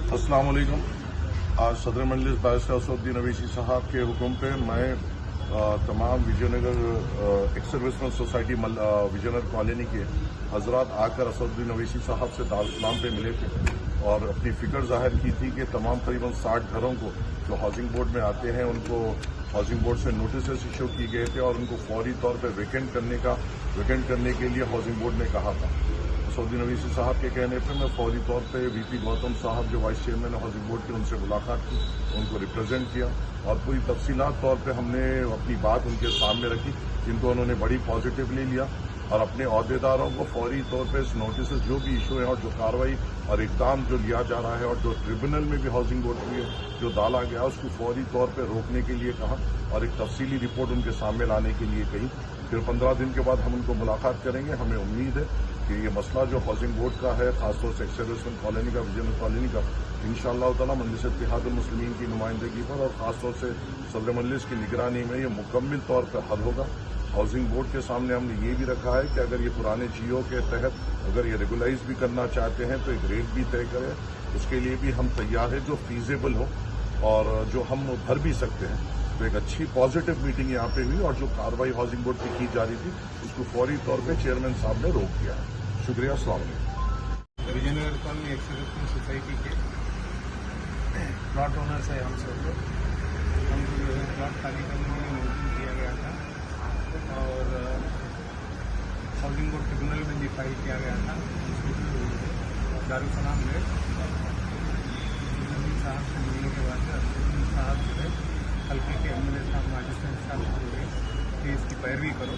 अस्सलाम वालेकुम। आज सदर मजलिस बैरिस्टर असदुद्दीन अवैसी साहब के हुक्म पे मैं तमाम Vijaynagar ex serviceman society Vijaynagar colony के हजरात आकर असदुद्दीन अवैसी साहब से दारुल पे मिले थे और अपनी फिक्र जाहिर की थी कि तमाम करीबन 60 घरों को जो हाउसिंग बोर्ड में आते हैं उनको हाउसिंग बोर्ड से नोटिस इशू किए गए थे और उनको फौरी तौर पर वेकेंट करने के लिए हाउसिंग बोर्ड ने कहा था। असदुद्दीन अवैसी साहब के कहने पर मैं फौरी तौर पे वीपी गौतम साहब जो वाइस चेयरमैन है हाउसिंग बोर्ड के, उनसे मुलाकात की, उनको रिप्रेजेंट किया और पूरी तफसीलात तौर पे हमने अपनी बात उनके सामने रखी, जिनको उन्होंने बड़ी पॉजिटिवली लिया और अपने अहदेदारों को फौरी तौर पे इस नोटिस जो भी इशू है और जो कार्रवाई और इकदाम जो लिया जा रहा है और जो ट्रिब्यूनल में भी हाउसिंग बोर्ड के जो डाला गया उसको फौरी तौर पर रोकने के लिए कहा और एक तफसीली रिपोर्ट उनके सामने लाने के लिए कही। फिर 15 दिन के बाद हम उनको मुलाकात करेंगे। हमें उम्मीद है कि ये मसला जो हाउसिंग बोर्ड का है, खासतौर से एक्स सर्विसमैन कॉलोनी का, विजयनगर कॉलोनी का, इंशाअल्लाह ताला मजलिस इत्तेहादुल मुस्लिमीन की नुमाइंदगी पर और खासतौर से सदर मजलिस की निगरानी में ये मुकम्मल तौर पर हल होगा। हाउसिंग बोर्ड के सामने हमने ये भी रखा है कि अगर ये पुराने जीओ के तहत अगर ये रेगुलाइज भी करना चाहते हैं तो एक रेट भी तय करें, उसके लिए भी हम तैयार हैं जो फीजेबल हो और जो हम भर भी सकते हैं। तो एक अच्छी पॉजिटिव मीटिंग यहाँ पे हुई और जो कार्रवाई हाउसिंग बोर्ड की जा रही थी उसको फौरी तौर पे चेयरमैन साहब ने रोक दिया है। शुक्रिया। अस्सलाम वालेकुम। Vijaynagar colony ex serviceman society के प्लॉट ओनर्स है हम सब लोग, हमको जो है प्लॉट खाली करने के लिए नोटिस दिया गया था और हाउसिंग बोर्ड ट्रिब्यूनल में भी फाइल किया गया था। दारुसलाम में साहब से मिलने के बाद असदुद्दीन साहब जो है हल्के के एमएलए साहब, मजिस्ट्रेट साहब से जो है कि इसकी पैरवी करो,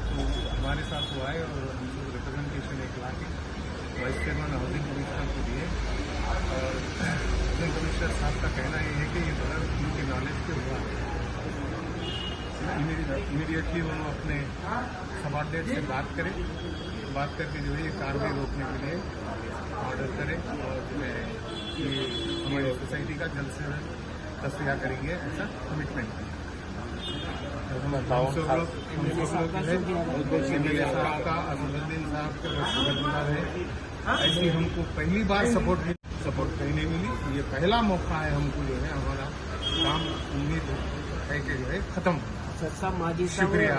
तो हमारे साथ हुआ है और हम लोग रिप्रेजेंटेशन एक ला के वाइस चेयरमैन हाउसिंग कमिश्नर को दिए और हाउसिंग कमिश्नर साहब का कहना ये है कि ये बगैर उनके नॉलेज के हुआ इमीडिएटली वो अपने सबऑर्डिनेट से बात करके जो है ये कार्रवाई रोकने के लिए ऑर्डर करें और जो है ये हमारी सोसाइटी का जल्द से जल्द तस्वीर करेंगे, ऐसा कमिटमेंट है। साहब का असदुद्दीन साहब के बरकरार है, ऐसी हमको पहली बार सपोर्ट कहीं नहीं मिली। ये पहला मौका है हमको जो है हमारा काम उम्मीद है कि जो है खत्म हो। शुक्रिया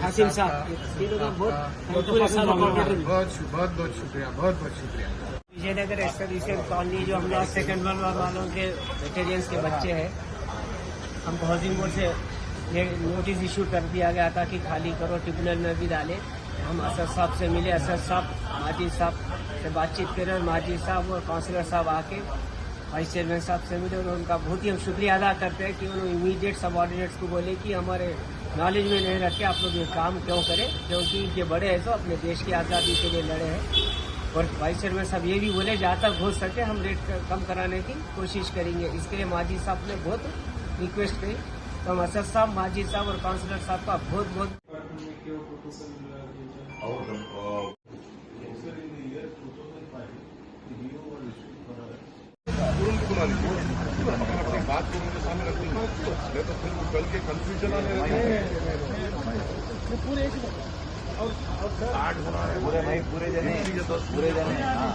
हासिम साहब, बहुत बहुत शुक्रिया। विजयनगर एक्स सर्विसमैन कॉलोनी जो हमने सेकंड वर्ल्ड वालों के वेटेरियंस के बच्चे हैं, हमको हाउसिंग बोर्ड से ये नोटिस इशू कर दिया गया था कि खाली करो, ट्रिब्यूनल में भी डाले। हम असद साहब से मिले, असद साहब माजिद साहब से बातचीत करें और माजिद साहब और काउंसलर साहब आके वाइस चेयरमैन साहब से मिले और उनका बहुत ही हम शुक्रिया अदा करते हैं कि उन्होंने इमीडिएट सबऑर्डिनेट्स को बोले कि हमारे नॉलेज में नहीं रखे आप लोग ये काम क्यों करें, क्योंकि ये बड़े हैं तो अपने देश की आज़ादी के लिए लड़े हैं। और वाइस चेयरमैन साहब ये भी बोले जहाँ तक हो सके हम रेट कम कराने की कोशिश करेंगे। इसके लिए माजिद साहब ने बहुत रिक्वेस्ट करी, तो हम असद साहब, माजिद साहब और काउंसलर साहब का बहुत बहुत अपनी बात को उनके सामने रखूंगा, मैं तो फिर कल के कंफ्यूजन आने लगे। पूरे जने हाँ